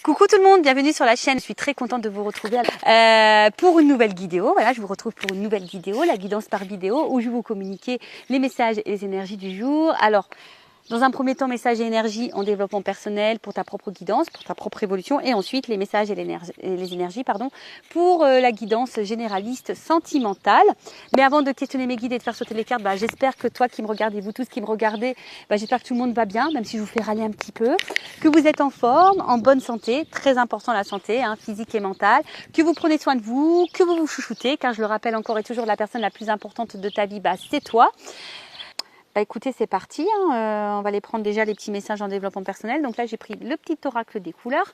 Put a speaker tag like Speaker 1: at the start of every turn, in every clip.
Speaker 1: Coucou tout le monde, bienvenue sur la chaîne. Je suis très contente de vous retrouver pour une nouvelle vidéo. Voilà, je vous retrouve pour une nouvelle vidéo, la guidance par vidéo, où je vais vous communiquer les messages et les énergies du jour. Alors, dans un premier temps, messages et énergies en développement personnel pour ta propre guidance, pour ta propre évolution, et ensuite les messages et les énergies pour la guidance généraliste sentimentale. Mais avant de questionner mes guides et de faire sauter les cartes, j'espère que toi qui me regardez, vous tous qui me regardez, j'espère que tout le monde va bien, même si je vous fais râler un petit peu, que vous êtes en forme, en bonne santé, très important la santé, physique et mentale, que vous prenez soin de vous, que vous vous chouchoutez, car je le rappelle encore et toujours, la personne la plus importante de ta vie, c'est toi. Écoutez, c'est parti, on va aller prendre déjà les petits messages en développement personnel. Donc là, j'ai pris le petit oracle des couleurs.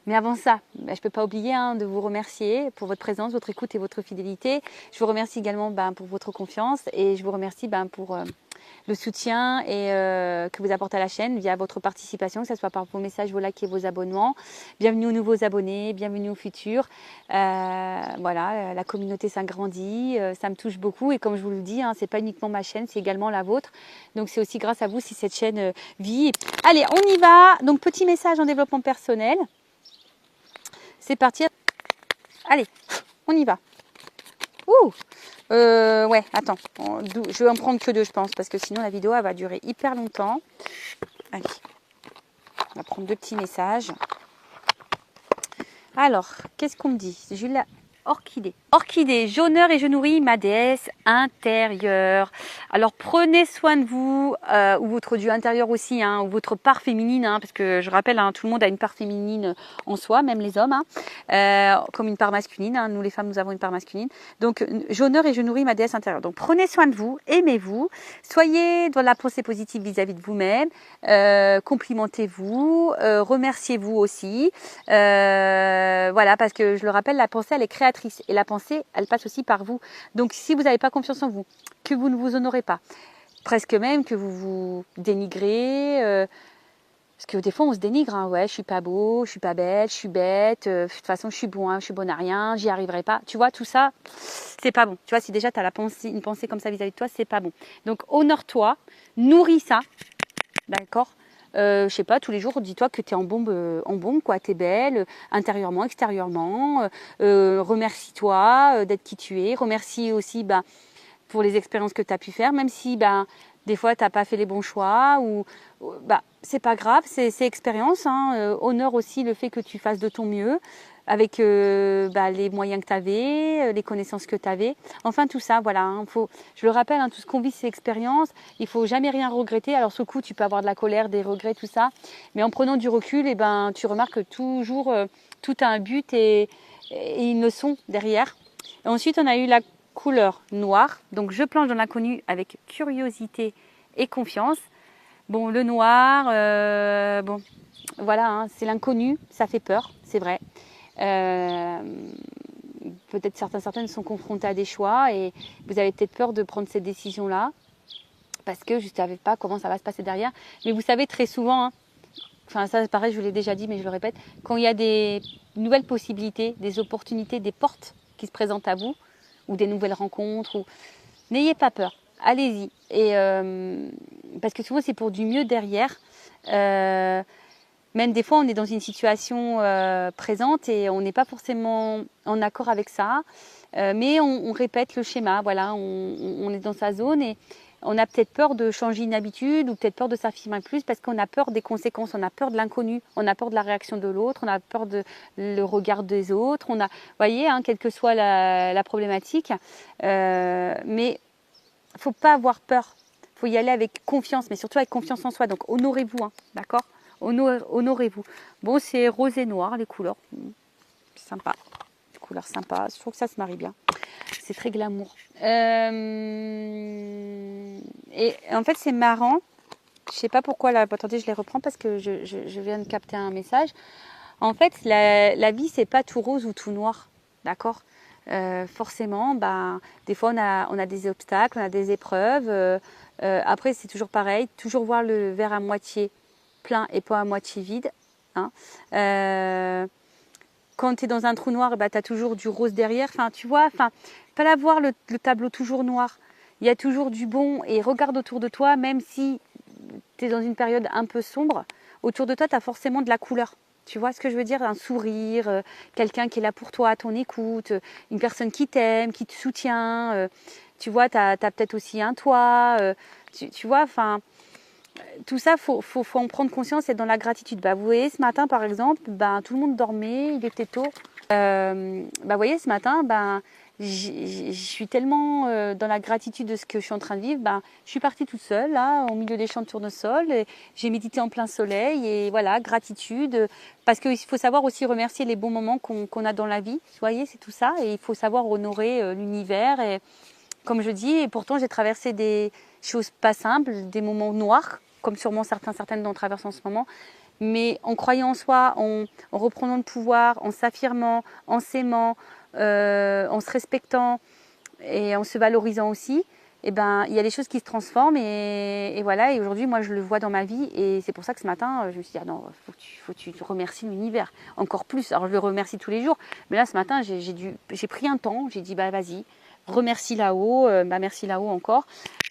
Speaker 1: Mais avant ça, je ne peux pas oublier de vous remercier pour votre présence, votre écoute et votre fidélité. Je vous remercie également pour votre confiance et je vous remercie pour le soutien que vous apportez à la chaîne via votre participation, que ce soit par vos messages, vos likes et vos abonnements. Bienvenue aux nouveaux abonnés, bienvenue aux futurs. Voilà, la communauté s'agrandit, ça me touche beaucoup et comme je vous le dis, c'est pas uniquement ma chaîne, c'est également la vôtre. Donc c'est aussi grâce à vous si cette chaîne vit. Allez, on y va. Donc petit message en développement personnel. C'est parti. Allez, on y va. Ouh. Ouais, attends. Je vais en prendre que deux, je pense, parce que sinon la vidéo elle va durer hyper longtemps. Allez. On va prendre deux petits messages. Alors, qu'est-ce qu'on me dit? Jules, orchidée. Orchidée, j'honore et je nourris ma déesse intérieure. Alors prenez soin de vous, ou votre dieu intérieur aussi, ou votre part féminine, parce que je rappelle, tout le monde a une part féminine en soi, même les hommes, comme une part masculine. Nous les femmes, nous avons une part masculine. Donc j'honore et je nourris ma déesse intérieure. Donc prenez soin de vous, aimez-vous, soyez dans la pensée positive vis-à-vis de vous-même, complimentez-vous, remerciez-vous aussi. Voilà, parce que je le rappelle, la pensée elle est créatrice et la pensée elle passe aussi par vous. Donc si vous n'avez pas confiance en vous, que vous ne vous honorez pas, presque même que vous vous dénigrez, parce que des fois on se dénigre, ouais, je suis pas beau, je suis pas belle, je suis bête, de toute façon je suis bon à rien, j'y arriverai pas. Tu vois, tout ça, c'est pas bon. Tu vois, si déjà tu as une pensée comme ça vis-à-vis de toi, c'est pas bon. Donc honore-toi, nourris ça, d'accord? Je sais pas, tous les jours, dis-toi que tu es en bombe, quoi. Tu es belle, intérieurement, extérieurement. Remercie-toi d'être qui tu es. Remercie aussi pour les expériences que tu as pu faire, même si des fois tu n'as pas fait les bons choix. C'est pas grave, c'est expérience. Honore aussi le fait que tu fasses de ton mieux avec les moyens que tu avais, les connaissances que tu avais. Enfin, tout ça, voilà. Je le rappelle, tout ce qu'on vit, c'est expérience. Il ne faut jamais rien regretter. Alors, sur le coup, tu peux avoir de la colère, des regrets, tout ça. Mais en prenant du recul, tu remarques que toujours, tout a un but et une leçon derrière. Et ensuite, on a eu la couleur noire. Donc, je plonge dans l'inconnu avec curiosité et confiance. Bon, le noir, voilà, c'est l'inconnu. Ça fait peur, c'est vrai. Peut-être certaines sont confrontées à des choix et vous avez peut-être peur de prendre cette décision-là parce que je ne savais pas comment ça va se passer derrière. Mais vous savez, très souvent, ça pareil, je vous l'ai déjà dit, mais je le répète, quand il y a des nouvelles possibilités, des opportunités, des portes qui se présentent à vous ou des nouvelles rencontres, n'ayez pas peur, allez-y. Et parce que souvent, c'est pour du mieux derrière. Même des fois, on est dans une situation présente et on n'est pas forcément en accord avec ça. Mais on répète le schéma. Voilà, on est dans sa zone et on a peut-être peur de changer une habitude ou peut-être peur de s'affirmer plus parce qu'on a peur des conséquences, on a peur de l'inconnu, on a peur de la réaction de l'autre, on a peur de le regard des autres. Vous voyez, quelle que soit la problématique. Mais il ne faut pas avoir peur. Il faut y aller avec confiance, mais surtout avec confiance en soi. Donc honorez-vous, d'accord ? Honorez-vous. Bon, c'est rose et noir, les couleurs. Sympa. Les couleurs sympas. Je trouve que ça se marie bien. C'est très glamour. Et en fait, c'est marrant. Je ne sais pas pourquoi, là, attendez, je les reprends parce que je viens de capter un message. En fait, la vie, c'est pas tout rose ou tout noir. D'accord ? Forcément, des fois, on a des obstacles, on a des épreuves. Après, c'est toujours pareil. Toujours voir le verre à moitié plein et pas à moitié vide. Quand tu es dans un trou noir, tu as toujours du rose derrière. Tu vois, pas l'avoir le tableau toujours noir. Il y a toujours du bon et regarde autour de toi, même si tu es dans une période un peu sombre, autour de toi, tu as forcément de la couleur. Tu vois ce que je veux dire? Un sourire, quelqu'un qui est là pour toi, à ton écoute, une personne qui t'aime, qui te soutient. Tu vois, tu as peut-être aussi un toit. Tu vois, enfin, tout ça, faut en prendre conscience et être dans la gratitude. Bah, vous voyez, ce matin, par exemple, ben, tout le monde dormait, il était tôt. Vous voyez, ce matin, je suis tellement dans la gratitude de ce que je suis en train de vivre. Je suis partie toute seule, là, au milieu des champs de tournesol. Et j'ai médité en plein soleil. Et voilà, gratitude. Parce qu'il faut savoir aussi remercier les bons moments qu'on a dans la vie. Vous voyez, c'est tout ça. Et il faut savoir honorer l'univers. Et comme je dis, et pourtant, j'ai traversé des choses pas simples, des moments noirs, comme sûrement certaines en traversent en ce moment. Mais en croyant en soi, en reprenant le pouvoir, en s'affirmant, en s'aimant, en se respectant et en se valorisant aussi, il y a des choses qui se transforment et voilà. Et aujourd'hui, moi, je le vois dans ma vie et c'est pour ça que ce matin, je me suis dit, ah non, faut que tu remercies l'univers encore plus. Alors, je le remercie tous les jours, mais là, ce matin, j'ai pris un temps, j'ai dit, vas-y, remercie là-haut, merci là-haut encore.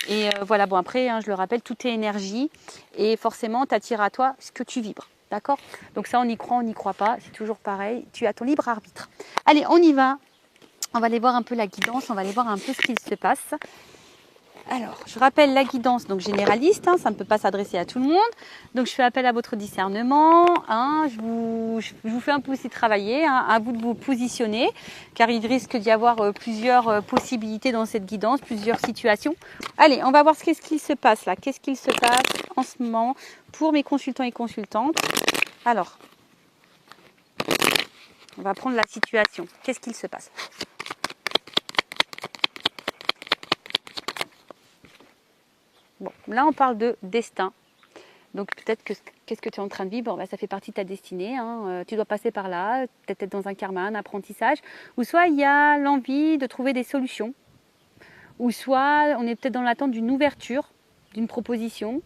Speaker 1: Et voilà, bon après, je le rappelle, tout est énergie et forcément, tu attires à toi ce que tu vibres. D'accord? Donc ça, on y croit, on n'y croit pas, c'est toujours pareil. Tu as ton libre arbitre. Allez, on y va. On va aller voir un peu la guidance, on va aller voir un peu ce qu'il se passe. Alors, je rappelle la guidance donc généraliste, ça ne peut pas s'adresser à tout le monde. Donc, je fais appel à votre discernement. Je vous fais un peu aussi travailler, à vous de vous positionner, car il risque d'y avoir plusieurs possibilités dans cette guidance, plusieurs situations. Allez, on va voir qu'est-ce qu'il se passe là. Qu'est-ce qu'il se passe en ce moment pour mes consultants et consultantes. Alors, on va prendre la situation. Qu'est-ce qu'il se passe ? Bon, là, on parle de destin. Donc, peut-être que qu'est-ce que tu es en train de vivre, ça fait partie de ta destinée. Tu dois passer par là, peut-être être dans un karma, un apprentissage. Ou soit, il y a l'envie de trouver des solutions. Ou soit, on est peut-être dans l'attente d'une ouverture, d'une proposition.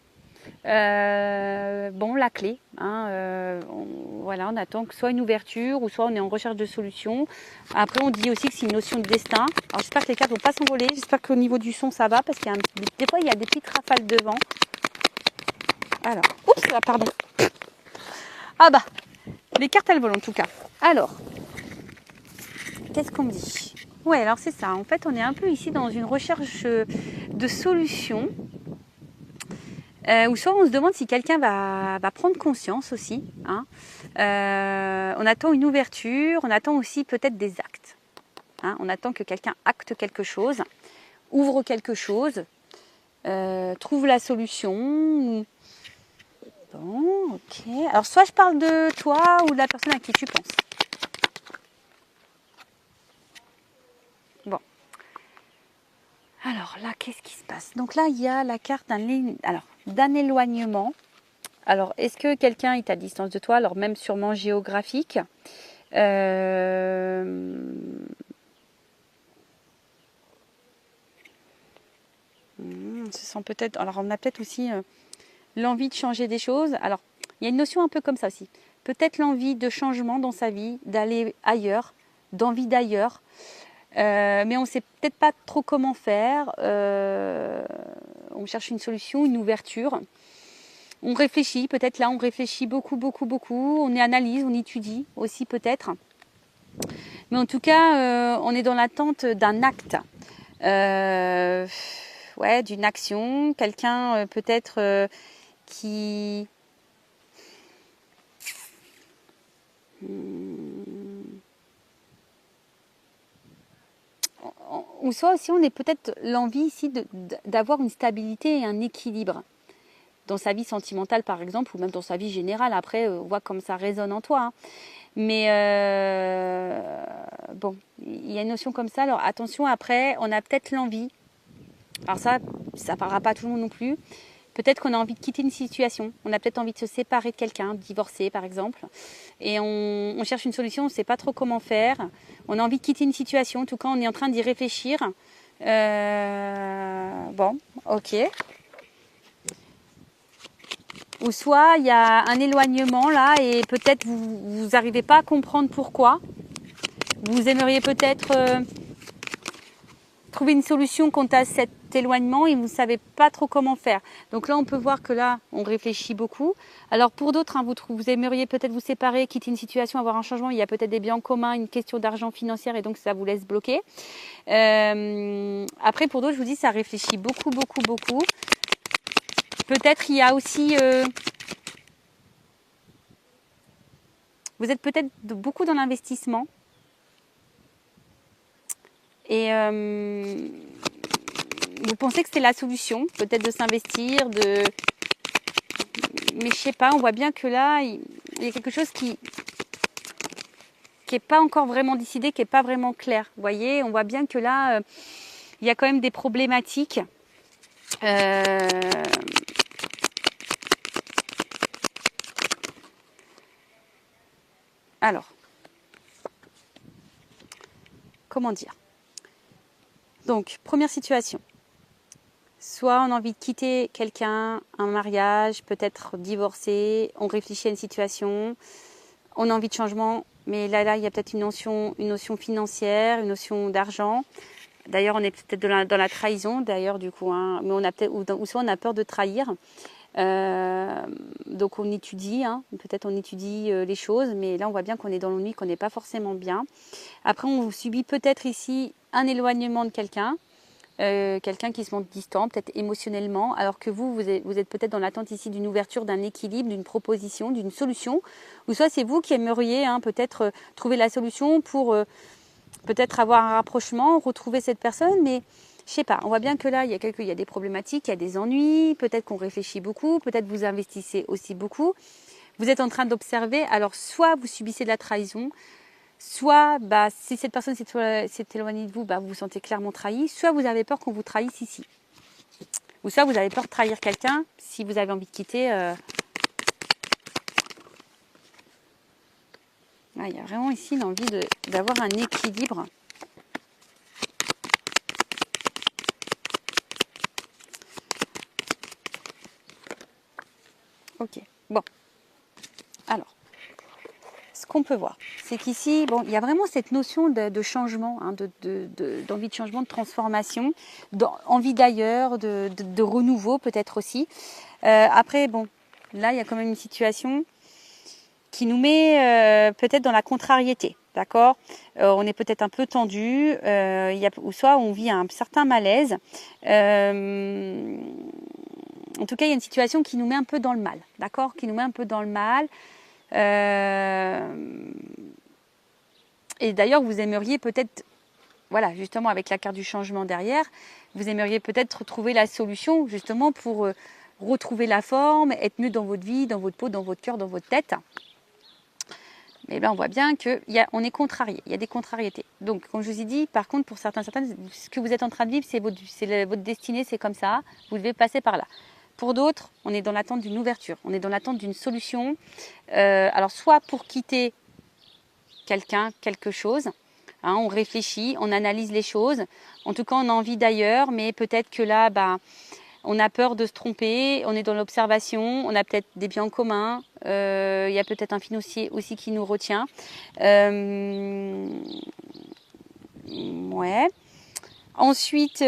Speaker 1: La clé. On attend que soit une ouverture ou soit on est en recherche de solutions. Après, on dit aussi que c'est une notion de destin. Alors, j'espère que les cartes ne vont pas s'envoler. J'espère qu'au niveau du son, ça va parce qu'il y a des fois, il y a des petites rafales de vent. Alors, oups, là, pardon. Les cartes, elles volent en tout cas. Alors, qu'est-ce qu'on me dit ? Ouais, alors c'est ça. En fait, on est un peu ici dans une recherche de solutions. Ou soit on se demande si quelqu'un va prendre conscience aussi. On attend une ouverture, on attend aussi peut-être des actes. On attend que quelqu'un acte quelque chose, ouvre quelque chose, trouve la solution. Bon, ok. Alors soit je parle de toi ou de la personne à qui tu penses. Bon. Alors là, qu'est-ce qui se passe? Donc là, il y a la carte d'un éloignement. Alors, est-ce que quelqu'un est à distance de toi? Alors, même sûrement géographique. On se sent peut-être... Alors, on a peut-être aussi l'envie de changer des choses. Alors, il y a une notion un peu comme ça aussi. Peut-être l'envie de changement dans sa vie, d'aller ailleurs, d'envie d'ailleurs. Mais on ne sait peut-être pas trop comment faire. On cherche une solution, une ouverture. On réfléchit, peut-être là, on réfléchit beaucoup. On analyse, on étudie aussi peut-être. Mais en tout cas, on est dans l'attente d'un acte. D'une action. Quelqu'un peut-être qui... Ou soit aussi on est peut-être l'envie ici d'avoir une stabilité et un équilibre dans sa vie sentimentale par exemple ou même dans sa vie générale. Après on voit comme ça résonne en toi. Mais il y a une notion comme ça. Alors attention, après on a peut-être l'envie. Alors ça parlera pas à tout le monde non plus. Peut-être qu'on a envie de quitter une situation. On a peut-être envie de se séparer de quelqu'un, de divorcer par exemple. Et on cherche une solution, on ne sait pas trop comment faire. On a envie de quitter une situation. En tout cas, on est en train d'y réfléchir. Ok. Ou soit, il y a un éloignement là et peut-être vous n'arrivez pas à comprendre pourquoi. Vous aimeriez peut-être trouver une solution quant à cette éloignement et vous ne savez pas trop comment faire. Donc là, on peut voir que là, on réfléchit beaucoup. Alors pour d'autres, hein, vous aimeriez peut-être vous séparer, quitter une situation, avoir un changement. Il y a peut-être des biens en commun, une question d'argent financière et donc ça vous laisse bloquer. Après, pour d'autres, je vous dis, ça réfléchit beaucoup, beaucoup, beaucoup. Peut-être il y a aussi... vous êtes peut-être beaucoup dans l'investissement. Et vous pensez que c'est la solution, peut-être de s'investir, mais je sais pas, on voit bien que là, il y a quelque chose qui est pas encore vraiment décidé, qui est pas vraiment clair. Vous voyez, on voit bien que là, il y a quand même des problématiques. Alors, comment dire? Donc, première situation. Soit on a envie de quitter quelqu'un, un mariage, peut-être divorcer, on réfléchit à une situation, on a envie de changement, mais là il y a peut-être une notion financière, une notion d'argent. D'ailleurs, on est peut-être dans la trahison, d'ailleurs, du coup, hein, mais on a peut-être, ou soit on a peur de trahir. Donc on étudie, hein, peut-être on étudie les choses, mais là on voit bien qu'on est dans l'ennui, qu'on n'est pas forcément bien. Après, on subit peut-être ici un éloignement de quelqu'un. Quelqu'un qui se montre distant, peut-être émotionnellement, alors que vous êtes peut-être dans l'attente ici d'une ouverture, d'un équilibre, d'une proposition, d'une solution, ou soit c'est vous qui aimeriez peut-être trouver la solution pour peut-être avoir un rapprochement, retrouver cette personne, mais je sais pas, on voit bien que là, il y a des problématiques, il y a des ennuis, peut-être qu'on réfléchit beaucoup, peut-être vous investissez aussi beaucoup, vous êtes en train d'observer, alors soit vous subissez de la trahison, soit, si cette personne s'est éloignée de vous, vous vous sentez clairement trahi. Soit vous avez peur qu'on vous trahisse ici. Ou soit vous avez peur de trahir quelqu'un si vous avez envie de quitter. Il y a vraiment ici l'envie d'avoir un équilibre. Ok, bon. Alors. Ce qu'on peut voir, c'est qu'ici, il y a vraiment cette notion de changement, d'envie de changement, de transformation, d'envie d'ailleurs, de renouveau peut-être aussi. Après, là, il y a quand même une situation qui nous met peut-être dans la contrariété, d'accord ? On est peut-être un peu tendu, ou soit on vit un certain malaise. En tout cas, il y a une situation qui nous met un peu dans le mal, d'accord ? Qui nous met un peu dans le mal. Et d'ailleurs, vous aimeriez peut-être, voilà, justement avec la carte du changement derrière, vous aimeriez peut-être trouver la solution justement pour retrouver la forme, être mieux dans votre vie, dans votre peau, dans votre cœur, dans votre tête. Mais là, on voit bien qu'on est contrarié, il y a des contrariétés. Donc, comme je vous ai dit, par contre, pour certaines, ce que vous êtes en train de vivre, c'est votre destinée, c'est comme ça, vous devez passer par là. Pour d'autres, on est dans l'attente d'une ouverture, on est dans l'attente d'une solution. Alors, soit pour quitter quelqu'un, quelque chose, on réfléchit, on analyse les choses. En tout cas, on a envie d'ailleurs, mais peut-être que là, on a peur de se tromper, on est dans l'observation, on a peut-être des biens en commun, il y a peut-être un financier aussi qui nous retient. Ouais. Ensuite,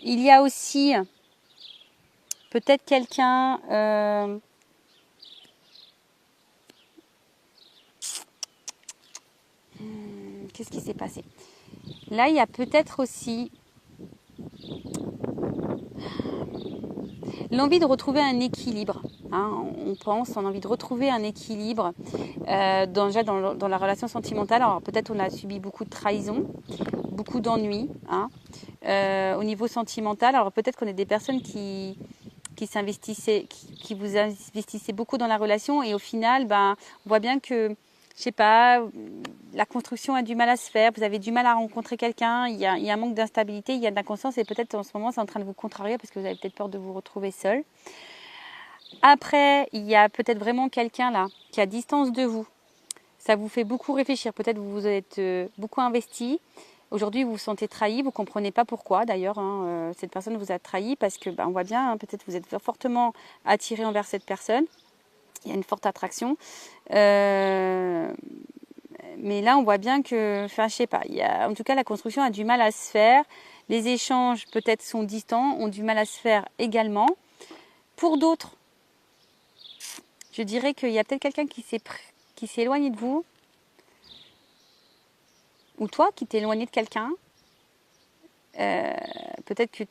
Speaker 1: il y a aussi peut-être quelqu'un... qu'est-ce qui s'est passé? Là, il y a peut-être aussi l'envie de retrouver un équilibre. On a envie de retrouver un équilibre dans la relation sentimentale. Alors peut-être on a subi beaucoup de trahison, beaucoup d'ennuis au niveau sentimental. Alors peut-être qu'on est des personnes qui s'investissaient, qui vous investissaient beaucoup dans la relation et au final, on voit bien que, je sais pas, la construction a du mal à se faire, vous avez du mal à rencontrer quelqu'un, il y a un manque d'instabilité, il y a de l'inconscience et peut-être en ce moment c'est en train de vous contrarier parce que vous avez peut-être peur de vous retrouver seul. Après, il y a peut-être vraiment quelqu'un là qui est à distance de vous. Ça vous fait beaucoup réfléchir, peut-être vous vous êtes beaucoup investi. Aujourd'hui, vous vous sentez trahi, vous ne comprenez pas pourquoi d'ailleurs. Cette personne vous a trahi parce que on voit bien, peut-être vous êtes fortement attiré envers cette personne. Il y a une forte attraction. Mais là, on voit bien que, enfin, je sais pas, en tout cas, la construction a du mal à se faire. Les échanges, peut-être, sont distants, ont du mal à se faire également. Pour d'autres, je dirais qu'il y a peut-être quelqu'un qui s'est éloigné de vous, ou toi qui t'es éloigné de quelqu'un. Peut-être que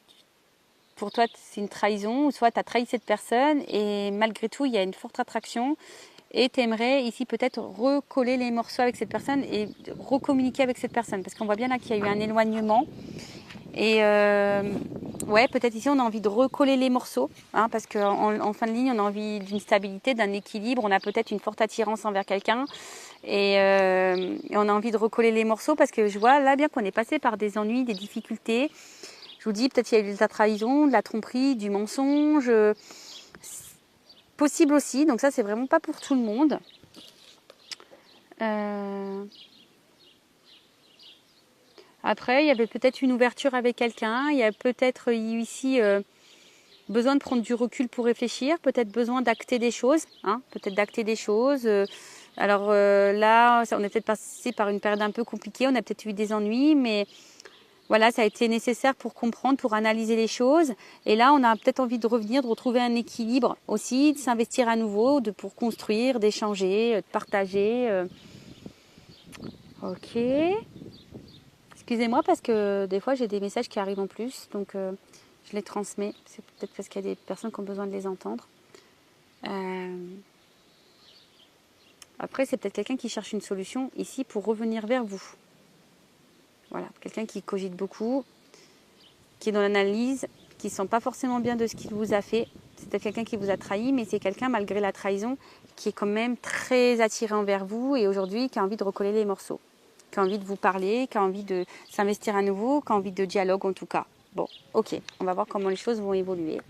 Speaker 1: pour toi, c'est une trahison, ou soit tu as trahi cette personne, et malgré tout, il y a une forte attraction. Et tu aimerais ici peut-être recoller les morceaux avec cette personne et recommuniquer avec cette personne. Parce qu'on voit bien là qu'il y a eu un éloignement. Et ouais, peut-être ici on a envie de recoller les morceaux. Hein, parce qu'en fin de ligne, on a envie d'une stabilité, d'un équilibre. On a peut-être une forte attirance envers quelqu'un. Et on a envie de recoller les morceaux parce que je vois là bien qu'on est passé par des ennuis, des difficultés. Je vous dis, peut-être qu'il y a eu de la trahison, de la tromperie, du mensonge. Possible aussi, donc ça c'est vraiment pas pour tout le monde. Après, il y avait peut-être une ouverture avec quelqu'un, il y a peut-être ici besoin de prendre du recul pour réfléchir, peut-être besoin d'acter des choses, hein, peut-être d'acter des choses. Alors là, on est peut-être passé par une période un peu compliquée, on a peut-être eu des ennuis, mais voilà, ça a été nécessaire pour comprendre, pour analyser les choses. Et là, on a peut-être envie de revenir, de retrouver un équilibre aussi, de s'investir à nouveau, pour construire, d'échanger, de partager. Ok. Excusez-moi parce que des fois, j'ai des messages qui arrivent en plus. Donc, je les transmets. C'est peut-être parce qu'il y a des personnes qui ont besoin de les entendre. Après, c'est peut-être quelqu'un qui cherche une solution ici pour revenir vers vous. Voilà, quelqu'un qui cogite beaucoup, qui est dans l'analyse, qui ne sent pas forcément bien de ce qu'il vous a fait. C'est peut-être quelqu'un qui vous a trahi, mais c'est quelqu'un, malgré la trahison, qui est quand même très attiré envers vous et aujourd'hui qui a envie de recoller les morceaux, qui a envie de vous parler, qui a envie de s'investir à nouveau, qui a envie de dialogue en tout cas. Bon, ok, on va voir comment les choses vont évoluer.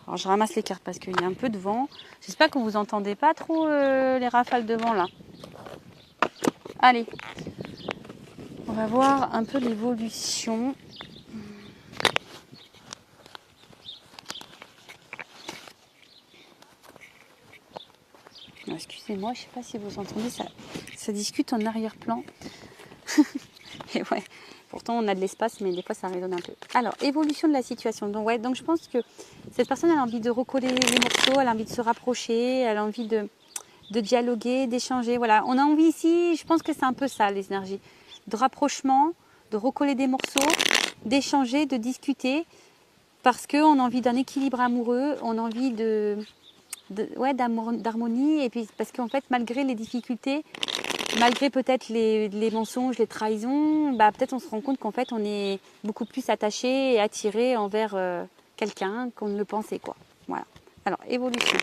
Speaker 1: Alors je ramasse les cartes parce qu'il y a un peu de vent. J'espère que vous entendez pas trop les rafales de vent là. Allez, on va voir un peu l'évolution. Excusez-moi, je ne sais pas si vous entendez, ça discute en arrière-plan. Et ouais, pourtant on a de l'espace, mais des fois ça résonne un peu. Alors, évolution de la situation. Donc, ouais, donc je pense que cette personne elle a envie de recoller les morceaux, elle a envie de se rapprocher, elle a envie de dialoguer, d'échanger. Voilà, on a envie ici, je pense que c'est un peu ça les énergies, de rapprochement, de recoller des morceaux, d'échanger, de discuter, parce qu'on a envie d'un équilibre amoureux, on a envie d'harmonie, et puis parce qu'en fait, malgré les difficultés, malgré peut-être les mensonges, les trahisons, peut-être on se rend compte qu'en fait, on est beaucoup plus attaché et attiré envers quelqu'un qu'on ne le pensait, quoi. Voilà. Alors, évolution.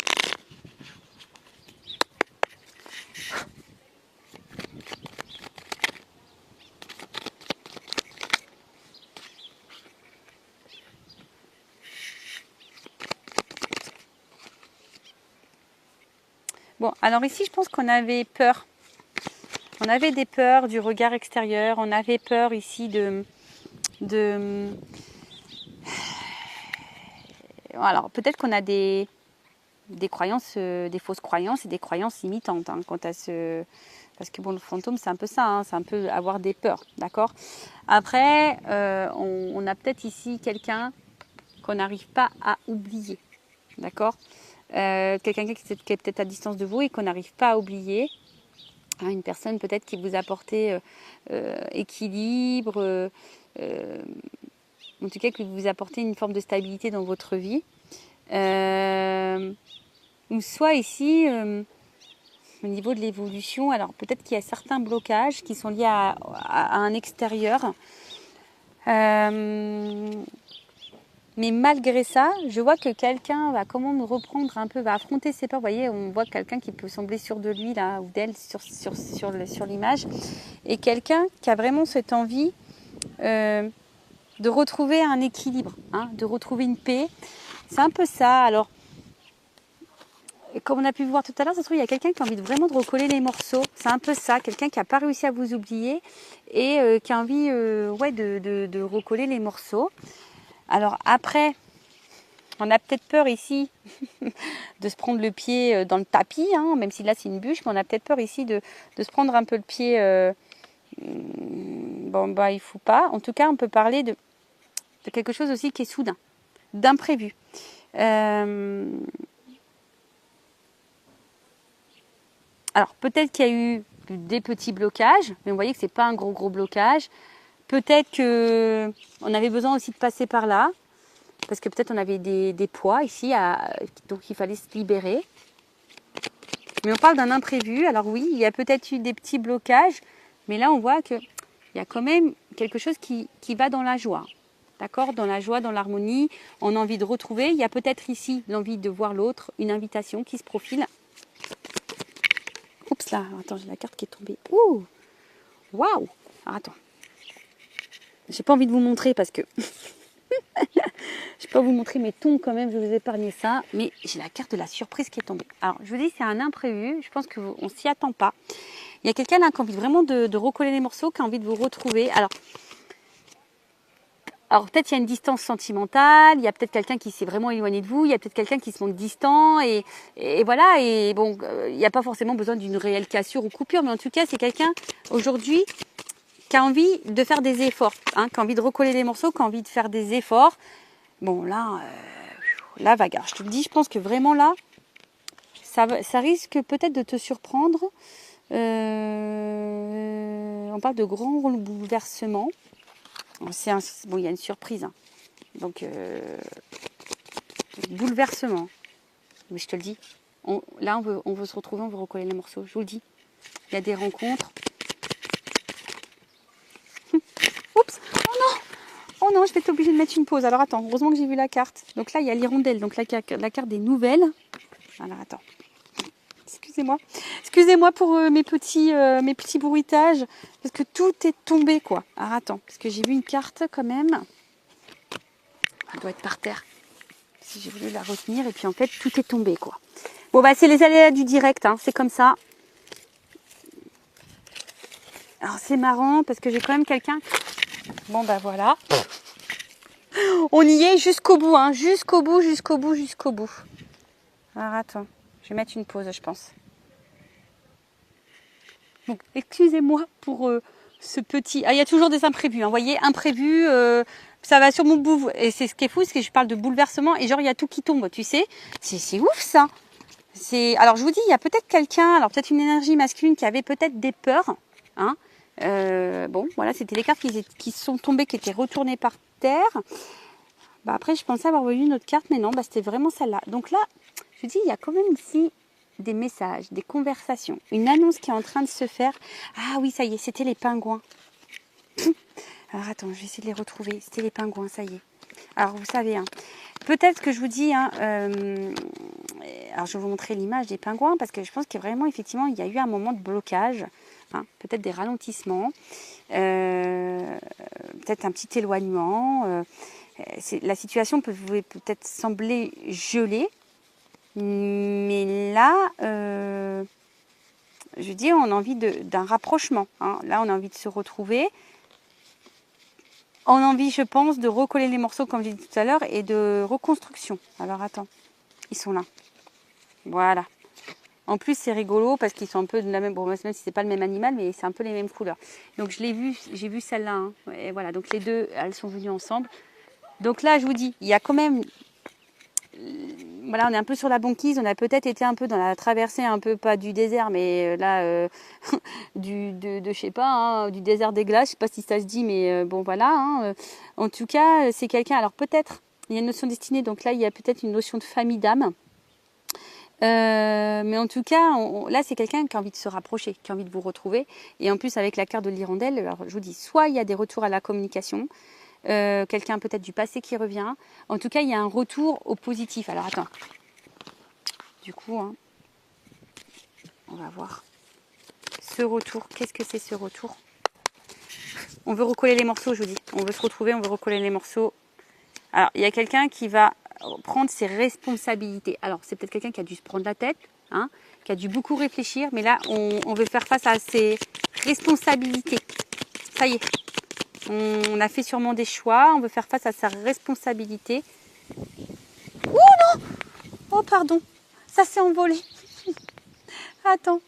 Speaker 1: Bon, alors ici, je pense qu'on avait peur. On avait des peurs du regard extérieur. On avait peur ici Alors, peut-être qu'on a des croyances, des fausses croyances et des croyances limitantes quant à ce... Parce que bon, le fantôme, c'est un peu ça, c'est un peu avoir des peurs, d'accord ? Après, on a peut-être ici quelqu'un qu'on n'arrive pas à oublier, d'accord ? Quelqu'un qui est peut-être à distance de vous et qu'on n'arrive pas à oublier. Une personne peut-être qui vous apportait équilibre, en tout cas qui vous apportait une forme de stabilité dans votre vie. Ou soit ici, au niveau de l'évolution, alors peut-être qu'il y a certains blocages qui sont liés à un extérieur. Mais malgré ça, je vois que quelqu'un va comment me reprendre un peu, va affronter ses peurs. Vous voyez, on voit quelqu'un qui peut sembler sûr de lui là ou d'elle sur l'image, et quelqu'un qui a vraiment cette envie de retrouver un équilibre, de retrouver une paix. C'est un peu ça. Alors, comme on a pu voir tout à l'heure, ça se trouve il y a quelqu'un qui a envie vraiment de recoller les morceaux. C'est un peu ça, quelqu'un qui n'a pas réussi à vous oublier et qui a envie de recoller les morceaux. Alors après, On a peut-être peur ici de se prendre le pied dans le tapis, hein, même si là c'est une bûche, mais on a peut-être peur ici de se prendre un peu le pied. Bon, bah il faut pas. En tout cas, on peut parler de quelque chose aussi qui est soudain, d'imprévu. Alors peut-être qu'il y a eu des petits blocages, mais vous voyez que c'est pas un gros blocage. Peut-être que on avait besoin aussi de passer par là, parce que peut-être on avait des poids ici, donc il fallait se libérer. Mais on parle d'un imprévu. Alors oui, il y a peut-être eu des petits blocages, mais là on voit qu'il y a quand même quelque chose qui va dans la joie. D'accord? Dans la joie, dans l'harmonie, on a envie de retrouver. Il y a peut-être ici l'envie de voir l'autre, une invitation qui se profile. Oups là, attends, j'ai la carte qui est tombée. Ouh! Waouh! Alors attends. J'ai pas envie de vous montrer parce que je peux pas vous montrer mes tons quand même, je vais vous épargner ça, mais j'ai la carte de la surprise qui est tombée. Alors je vous dis, c'est un imprévu, je pense qu'on s'y attend pas. Il y a quelqu'un là qui a envie vraiment de recoller les morceaux, qui a envie de vous retrouver. Alors peut-être il y a une distance sentimentale, il y a peut-être quelqu'un qui s'est vraiment éloigné de vous, il y a peut-être quelqu'un qui se montre distant et voilà, et bon, il n'y a pas forcément besoin d'une réelle cassure ou coupure, mais en tout cas c'est quelqu'un aujourd'hui qui a envie de faire des efforts, hein, qui a envie de recoller les morceaux, qui a envie de faire des efforts. Bon là, bagarre, je te le dis, je pense que vraiment là, ça risque peut-être de te surprendre. On parle de grands bouleversements. Bon, il y a une surprise, hein. Donc bouleversement. Mais je te le dis, là on veut se retrouver, on veut recoller les morceaux. Je vous le dis, il y a des rencontres. Oups, oh non, je vais être obligée de mettre une pause. Alors attends, heureusement que j'ai vu la carte. Donc là il y a l'hirondelle, donc la carte des nouvelles. Alors attends. Excusez-moi pour mes petits bruitages, parce que tout est tombé, quoi. Alors attends, parce que j'ai vu une carte quand même. Elle doit être par terre. Si j'ai voulu la retenir, et puis en fait, tout est tombé, quoi. Bon, bah c'est les aléas du direct, hein, c'est comme ça. Alors c'est marrant, parce que j'ai quand même quelqu'un... Bon, bah voilà. On y est jusqu'au bout, hein, jusqu'au bout. Alors attends, je vais mettre une pause, je pense. Donc, excusez-moi pour ce petit... Ah, il y a toujours des imprévus, hein, vous voyez, imprévus, ça va sur mon bout. Et c'est ce qui est fou, c'est que je parle de bouleversement et genre, il y a tout qui tombe, tu sais. C'est ouf, ça. Alors, je vous dis, il y a peut-être quelqu'un, alors peut-être une énergie masculine qui avait peut-être des peurs. Hein. Bon, voilà, c'était les cartes qui sont tombées, qui étaient retournées par terre. Bah, après, je pensais avoir vu une autre carte, mais non, bah, c'était vraiment celle-là. Donc là, je vous dis, il y a quand même ici... des messages, des conversations, une annonce qui est en train de se faire. Ah oui, ça y est, c'était les pingouins. Alors attends, je vais essayer de les retrouver. C'était les pingouins, ça y est. Alors vous savez, hein, peut-être que je vous dis, hein, alors je vais vous montrer l'image des pingouins parce que je pense que vraiment, effectivement, il y a eu un moment de blocage, hein, peut-être des ralentissements, peut-être un petit éloignement. La situation peut peut-être sembler gelée. Mais là, je dis, on a envie d'un rapprochement. Hein. Là, on a envie de se retrouver. On a envie, je pense, de recoller les morceaux, comme j'ai dit tout à l'heure, et de reconstruction. Alors, attends. Ils sont là. Voilà. En plus, c'est rigolo parce qu'ils sont un peu de la même... Bon, même si c'est pas le même animal, mais c'est un peu les mêmes couleurs. Donc, j'ai vu celle-là. Hein. Et voilà, donc les deux, elles sont venues ensemble. Donc là, je vous dis, il y a quand même... Voilà, on est un peu sur la banquise, on a peut-être été un peu dans la traversée, un peu pas du désert, mais là, je sais pas, hein, du désert des glaces, je sais pas si ça se dit, mais bon voilà. Hein, en tout cas, c'est quelqu'un, alors peut-être, il y a une notion destinée, donc là, il y a peut-être une notion de famille d'âme. Mais en tout cas, là, c'est quelqu'un qui a envie de se rapprocher, qui a envie de vous retrouver. Et en plus, avec la carte de l'hirondelle, alors je vous dis, soit il y a des retours à la communication, quelqu'un peut-être du passé qui revient. En tout cas, il y a un retour au positif. Alors, attends. Du coup, hein, on va voir. Ce retour, qu'est-ce que c'est ce retour? On veut recoller les morceaux, je vous dis. On veut se retrouver, on veut recoller les morceaux. Alors, il y a quelqu'un qui va prendre ses responsabilités. Alors, c'est peut-être quelqu'un qui a dû se prendre la tête, hein, qui a dû beaucoup réfléchir. Mais là, on veut faire face à ses responsabilités. Ça y est. On a fait sûrement des choix, on veut faire face à sa responsabilité. Ouh, Oh, pardon. Ça s'est envolé. Attends.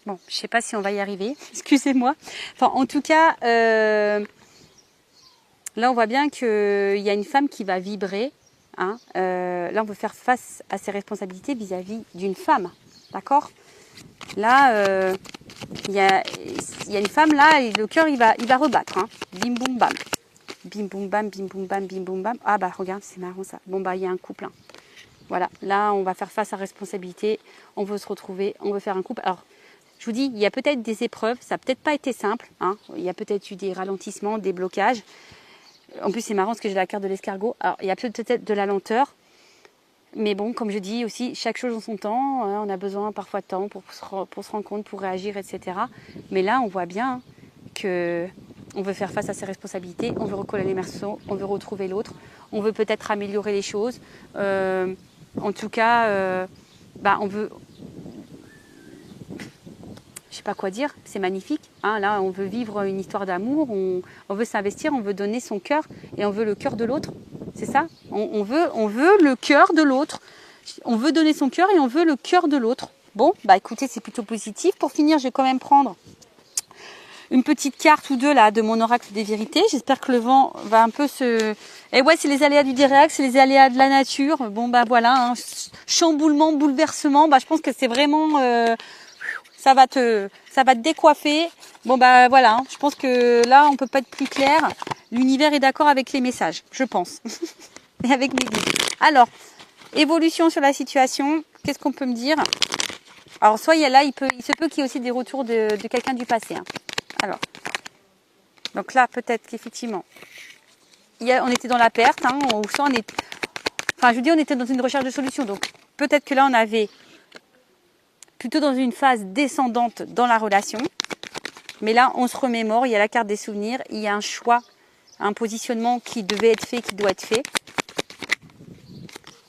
Speaker 1: Bon, je sais pas si on va y arriver. Excusez-moi. Enfin, en tout cas, là, on voit bien qu'il y a une femme qui va vibrer. Hein. Là, on veut faire face à ses responsabilités vis-à-vis d'une femme. D'accord? Là, il y a une femme là, et le cœur il va rebattre. Hein. Bim boum bam. Bim boum bam, bim boum bam, bim boum bam. Ah bah regarde, c'est marrant ça. Bon bah il y a un couple. Hein. Voilà, là on va faire face à responsabilité. On veut se retrouver, on veut faire un couple. Alors, je vous dis, il y a peut-être des épreuves, ça n'a peut-être pas été simple. Hein. Il y a peut-être eu des ralentissements, des blocages. En plus c'est marrant parce que j'ai la carte de l'escargot. Alors il y a peut-être de la lenteur. Mais bon, comme je dis aussi, chaque chose en son temps, on a besoin parfois de temps pour se rendre compte, pour réagir, etc. Mais là, on voit bien que on veut faire face à ses responsabilités, on veut recoller les morceaux, on veut retrouver l'autre, on veut peut-être améliorer les choses. En tout cas, on veut... Je sais pas quoi dire, c'est magnifique. Hein, là, on veut vivre une histoire d'amour, on veut s'investir, on veut donner son cœur et on veut le cœur de l'autre. C'est ça, on veut le cœur de l'autre. On veut donner son cœur et on veut le cœur de l'autre. Bon, bah écoutez, c'est plutôt positif. Pour finir, je vais quand même prendre une petite carte ou deux là de mon oracle des vérités. J'espère que le vent va un peu se... Et ouais, c'est les aléas du direct, c'est les aléas de la nature. Bon, bah voilà, hein. Chamboulement, bouleversement. Bah, je pense que c'est vraiment... ça va te décoiffer. Bon, bah voilà, hein. Je pense que là, on peut pas être plus clair. L'univers est d'accord avec les messages, je pense. Et avec mes guides. Alors, évolution sur la situation. Qu'est-ce qu'on peut me dire? Alors, soit il y a là, il se peut qu'il y ait aussi des retours de quelqu'un du passé. Hein. Alors, donc là, peut-être qu'effectivement, on était dans la perte. Hein, on était dans une recherche de solution. Donc, peut-être que là, on avait plutôt dans une phase descendante dans la relation. Mais là, on se remémore. Il y a la carte des souvenirs. Il y a un choix, un positionnement qui devait être fait, qui doit être fait.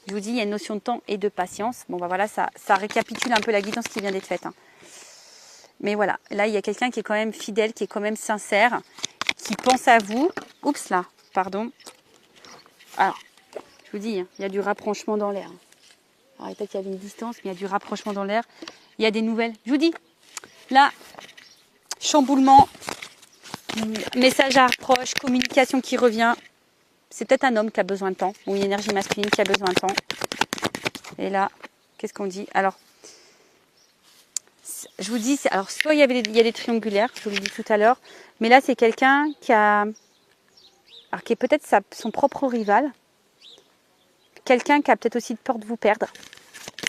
Speaker 1: Je vous dis, il y a une notion de temps et de patience. Bon, bah voilà, ça récapitule un peu la guidance qui vient d'être faite. Hein. Mais voilà, là, il y a quelqu'un qui est quand même fidèle, qui est quand même sincère, qui pense à vous. Oups, là, pardon. Alors, je vous dis, hein, il y a du rapprochement dans l'air. Alors, peut-être qu'il y avait une distance, mais il y a du rapprochement dans l'air. Il y a des nouvelles. Je vous dis, là, chamboulement, message à reproche, communication qui revient. C'est peut-être un homme qui a besoin de temps, ou une énergie masculine qui a besoin de temps. Et là, qu'est-ce qu'on dit? Alors, je vous dis, alors soit il y a des triangulaires, je vous l'ai dit tout à l'heure, mais là c'est quelqu'un qui est peut-être son propre rival, quelqu'un qui a peut-être aussi peur de vous perdre,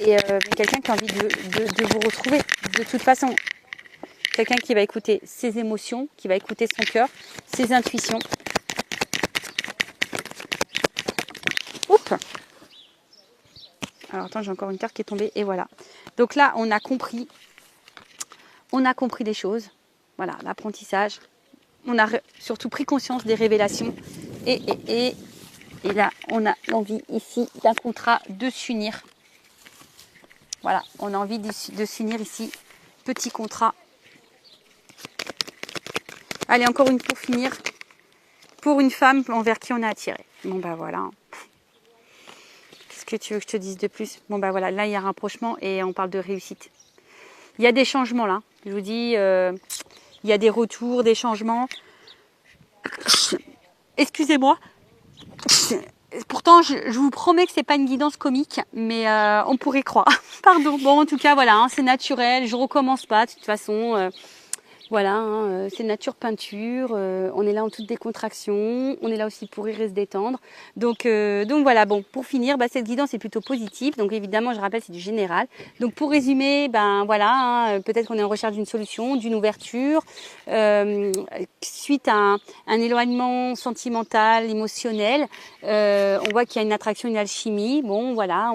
Speaker 1: et quelqu'un qui a envie de vous retrouver. De toute façon, quelqu'un qui va écouter ses émotions, qui va écouter son cœur, ses intuitions. Oups. Alors attends, j'ai encore une carte qui est tombée, et voilà. Donc là, on a compris des choses. Voilà, l'apprentissage. On a surtout pris conscience des révélations. Et là, on a l'envie ici d'un contrat de s'unir. Voilà, on a envie de s'unir ici. Petit contrat. Allez, encore une pour finir. Pour une femme envers qui on a attiré. Bon, bah voilà. Qu'est-ce que tu veux que je te dise de plus? Bon, bah voilà, là, il y a un rapprochement et on parle de réussite. Il y a des changements là. Je vous dis, il y a des retours, des changements. Excusez-moi. Pourtant, je vous promets que c'est pas une guidance comique, mais on pourrait croire. Pardon. Bon, en tout cas, voilà, hein, c'est naturel. Je recommence pas de toute façon. Voilà, hein, c'est nature peinture. On est là en toute décontraction. On est là aussi pour rire et se détendre. Donc voilà. Bon, pour finir, cette guidance est plutôt positive. Donc évidemment, je rappelle, c'est du général. Donc pour résumer, voilà, hein, peut-être qu'on est en recherche d'une solution, d'une ouverture, suite à un éloignement sentimental, émotionnel. On voit qu'il y a une attraction, une alchimie. Bon, voilà,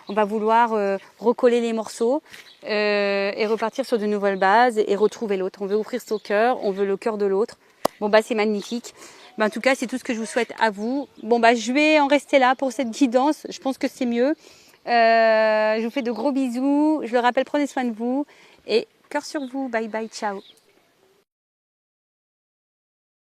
Speaker 1: on va vouloir recoller les morceaux. Et repartir sur de nouvelles bases et retrouver l'autre. On veut ouvrir son cœur, on veut le cœur de l'autre. Bon c'est magnifique. En tout cas, c'est tout ce que je vous souhaite à vous. Bon je vais en rester là pour cette guidance. Je pense que c'est mieux. Je vous fais de gros bisous. Je le rappelle, prenez soin de vous et cœur sur vous. Bye bye, ciao.